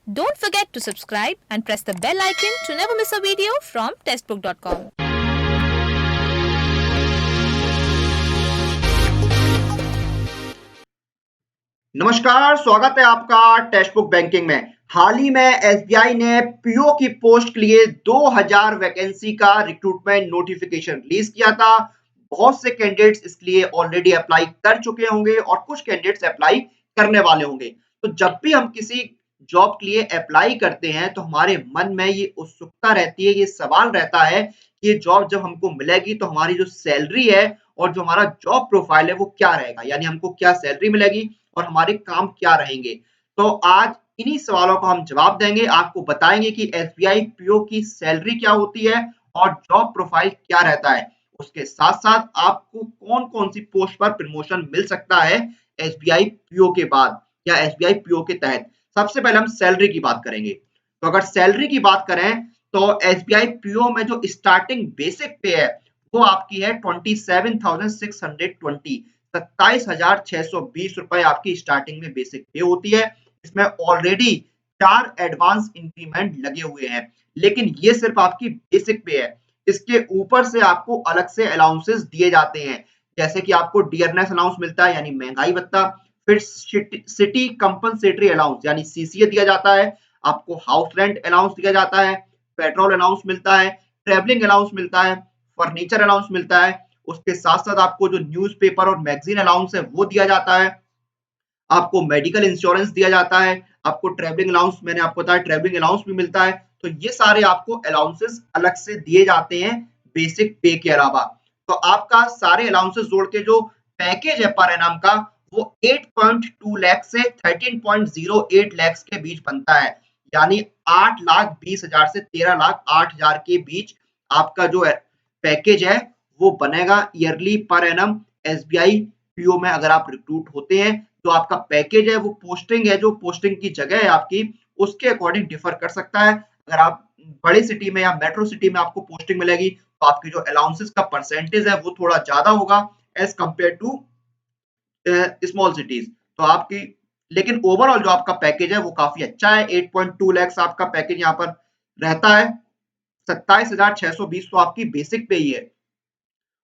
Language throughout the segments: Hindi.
Don't forget to subscribe and press the bell icon to never miss a video from testbook.com. नमस्कार, स्वागत है आपका टेक्स्ट बुक बैंकिंग में। हाल ही में एसबीआई ने पीओ की पोस्ट के लिए 2000 वैकेंसी का रिक्रूटमेंट नोटिफिकेशन रिलीज किया था। बहुत से कैंडिडेट्स इसके लिए ऑलरेडी अप्लाई कर चुके होंगे और कुछ कैंडिडेट्स अप्लाई करने वाले होंगे। तो जब भी हम किसी जॉब के लिए अप्लाई करते हैं तो हमारे मन में ये उत्सुकता रहती है, ये सवाल रहता है कि ये जॉब जब हमको मिलेगी तो हमारी जो सैलरी है और जो हमारा जॉब प्रोफाइल है वो क्या रहेगा, यानी हमको क्या सैलरी मिलेगी और हमारे काम क्या रहेंगे। तो आज इन्हीं सवालों का हम जवाब देंगे, आपको बताएंगे कि एसबीआई पीओ की सैलरी क्या होती है और जॉब प्रोफाइल क्या रहता है। उसके साथ-साथ आपको कौन-कौन सी पोस्ट पर प्रमोशन मिल सकता है एसबीआई पीओ के बाद या एसबीआई पीओ के तहत। सबसे पहले हम सैलरी की बात करेंगे। तो अगर सैलरी की बात करें तो एसबीआई पीओ में जो स्टार्टिंग बेसिक पे है वो आपकी है 27,620 ₹27,620 आपकी स्टार्टिंग में बेसिक पे होती है। इसमें ऑलरेडी 4 एडवांस इंक्रीमेंट लगे हुए हैं, लेकिन ये सिर्फ आपकी बेसिक पे है। इसके ऊपर से आपको अलग से अलाउंसेस दिए जाते हैं, जैसे कि आपको डियरनेस अलाउंस मिलता है यानी महंगाई भत्ता, फिर सिटी कंपनसेटरी अलाउंस यानी सीसीए दिया जाता है, आपको हाउस रेंट अलाउंस दिया जाता है, पेट्रोल अलाउंस मिलता है, ट्रैवलिंग अलाउंस मिलता है, फर्नीचर अलाउंस मिलता है। उसके साथ-साथ आपको जो न्यूज़पेपर और मैगज़ीन अलाउंस है वो दिया जाता है। आपको मेडिकल इंश्योरेंस दिया जाता है, आपको ट्रैवलिंग अलाउंस, मैंने आपको बताया ट्रैवलिंग अलाउंस भी मिलता है। तो ये सारे आपको अलाउंसेस अलग से दिए जाते हैं बेसिक पे के अलावा। तो आपका सारे अलाउंसेस जोड़ के जो पैकेज है पर एनम का वो 8.2 लाख से 13.08 लाख के बीच बनता है, यानी 8,20,000 से 13,08,000 के बीच आपका जो पैकेज है वो बनेगा yearly per annum SBI PO में। अगर आप रिक्रूट होते हैं तो आपका पैकेज है वो पोस्टिंग है, जो पोस्टिंग की जगह है आपकी उसके अकॉर्डिंग डिफर कर सकता है। अगर आप बड़ी सिटी में या मेट्रो सिटी में आपको पोस्टिंग मिलेगी तो आपकी जो अलाउंसेस का परसेंटेज है वो थोड़ा ज्यादा होगा as compare to small cities. तो आपकी लेकिन ओवरऑल जो आपका पैकेज है वो काफी अच्छा है। 8.2 लाख आपका पैकेज यहाँ पर रहता है। 27,620 तो आपकी बेसिक पे ही है,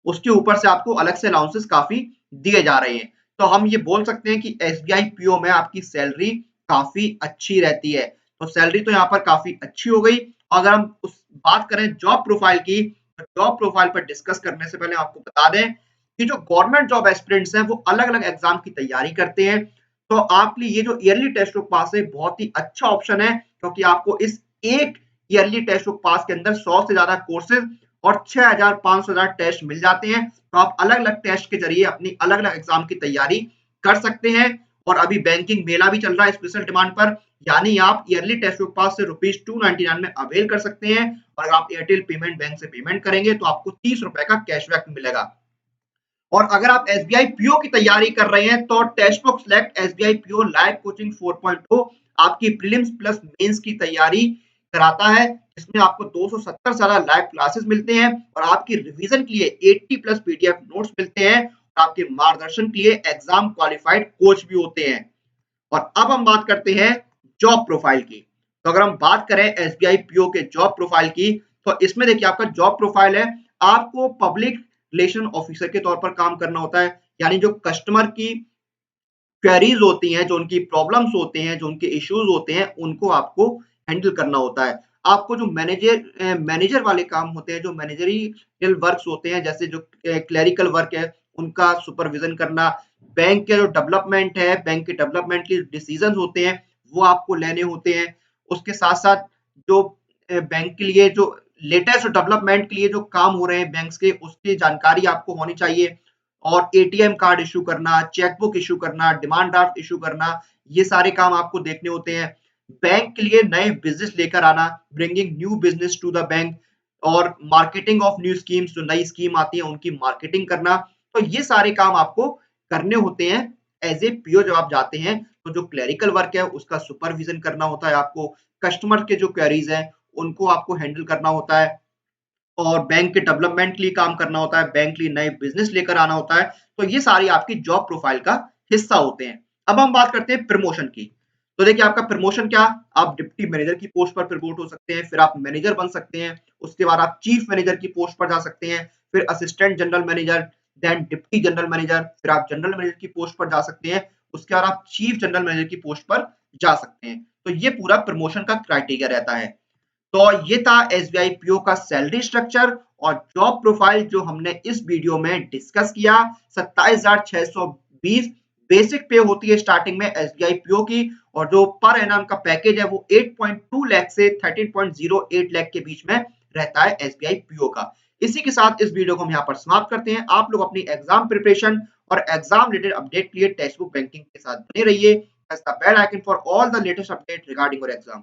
उसके ऊपर से आपको अलग से अलाउंसेस काफी दिए जा रहे हैं। तो हम ये बोल सकते हैं कि एसबीआई पीओ में आपकी सैलरी काफी अच्छी रहती है। तो सैलरी तो यहाँ पर काफी अच्छी हो गई। अगर हम उस बात करें जॉब प्रोफाइल की, तो जॉब प्रोफाइल पर डिस्कस करने से पहले आपको बता दें कि जो गवर्नमेंट जॉब एस्पिरेंट्स हैं वो अलग-अलग एग्जाम की तैयारी करते हैं। तो आपके लिए ये जो ईयरली टेस्ट बुक पास है बहुत ही अच्छा ऑप्शन है, क्योंकि आपको इस एक ईयरली टेस्ट बुक पास के अंदर 100 से ज्यादा कोर्सेज और 6,500 टेस्ट मिल जाते हैं। तो आप अलग-अलग टेस्ट के जरिए अपनी अलग-अलग एग्जाम की तैयारी कर सकते हैं। और अभी बैंकिंग मेला भी चल रहा है स्पेशल डिमांड पर, यानी आप ईयरली टेस्ट बुक पास से ₹299 में अवेल कर सकते हैं। और अगर आप एयरटेल पेमेंट बैंक से पेमेंट करेंगे तो आपको ₹30 का कैशबैक मिलेगा। और अगर आप एसबीआई पीओ की तैयारी कर रहे हैं तो text book select SBI PO live coaching 4.0 आपकी प्रीलिम्स प्लस मेंस की तैयारी कराता है, जिसमें आपको 270 से ज्यादा लाइव क्लासेस मिलते हैं और आपकी रिवीजन के लिए 80 प्लस पीडीएफ नोट्स मिलते हैं और आपके मार्गदर्शन के लिए एग्जाम क्वालिफाइड कोच भी होते हैं। और अब हम बात करते हैं जॉब प्रोफाइल की। तो अगर हम बात करें एसबीआई पीओ के जॉब प्रोफाइल की, तो इसमें देखिए आपका जॉब प्रोफाइल है, आपको पब्लिक रिलेशन ऑफिसर के तौर पर काम करना होता है, यानी जो कस्टमर की क्वेरीज होती हैं, जो उनकी प्रॉब्लम्स होते हैं, जो उनके इश्यूज होते हैं, उनको आपको हैंडल करना होता है। आपको जो मैनेजर वाले काम होते हैं, जो मैनेजरियल वर्क्स होते हैं, जैसे जो क्लेरिकल वर्क है उनका सुपरविजन करना, बैंक के जो डेवलपमेंट है, बैंक के डेवलपमेंट के डिसीजंस होते हैं वो आपको लेने होते हैं। उसके साथ-साथ जो बैंक के लिए जो लेटेस्ट डेवलपमेंट के लिए जो काम हो रहे हैं बैंक्स के, उसकी जानकारी आपको होनी चाहिए। और एटीएम कार्ड इश्यू करना, चेकबुक इश्यू करना, डिमांड ड्राफ्ट इश्यू करना, ये सारे काम आपको देखने होते हैं। बैंक के लिए नए बिजनेस लेकर आना, bringing new business to the bank, और मार्केटिंग ऑफ न्यू स्कीम्स, जो नई स्कीम आती है उनकी मार्केटिंग करना। तो ये सारे काम आपको करने होते हैं एज ए पीओ। जब आप जाते हैं तो जो क्लेरिकल वर्क है उसका सुपरविजन करना होता है आपको, कस्टमर के जो क्वेरीज हैं उनको आपको हैंडल करना होता है और बैंक के डेवलपमेंट के लिए काम करना होता है, बैंक के लिए नए बिजनेस लेकर आना होता है। तो ये सारी आपकी जॉब प्रोफाइल का हिस्सा होते हैं। अब हम बात करते हैं प्रमोशन की। तो देखिए आपका प्रमोशन क्या, आप डिप्टी मैनेजर की पोस्ट पर प्रमोट हो सकते हैं, फिर आप मैनेजर बन सकते हैं, उसके बाद आप चीफ मैनेजर की पोस्ट पर जा सकते हैं, फिर assistant general manager, then deputy general manager, फिर आप जनरल मैनेजर की पोस्ट पर जा सकते हैं, उसके बाद आप चीफ जनरल मैनेजर की पोस्ट पर जा सकते हैं। तो ये पूरा प्रमोशन का क्राइटेरिया रहता है। तो ये था एसबीआई पीओ का सैलरी स्ट्रक्चर और जॉब प्रोफाइल जो हमने इस वीडियो में डिस्कस किया। 27,620 बेसिक पे होती है स्टार्टिंग में एसबीआई पीओ की, और जो पर एनम का पैकेज है वो 8.2 लाख से 13.08 लाख के बीच में रहता है एसबीआई पीओ का। इसी के साथ इस वीडियो को हम यहाँ पर समाप्त करते हैं। आप लोग अपनी एग्जाम प्रिपरेशन और एग्जाम रिलेटेड अपडेट के लिए टेक्स्ट बुक बैंकिंग के साथ बने रहिए। Press the bell icon for all the latest updates regarding your exam.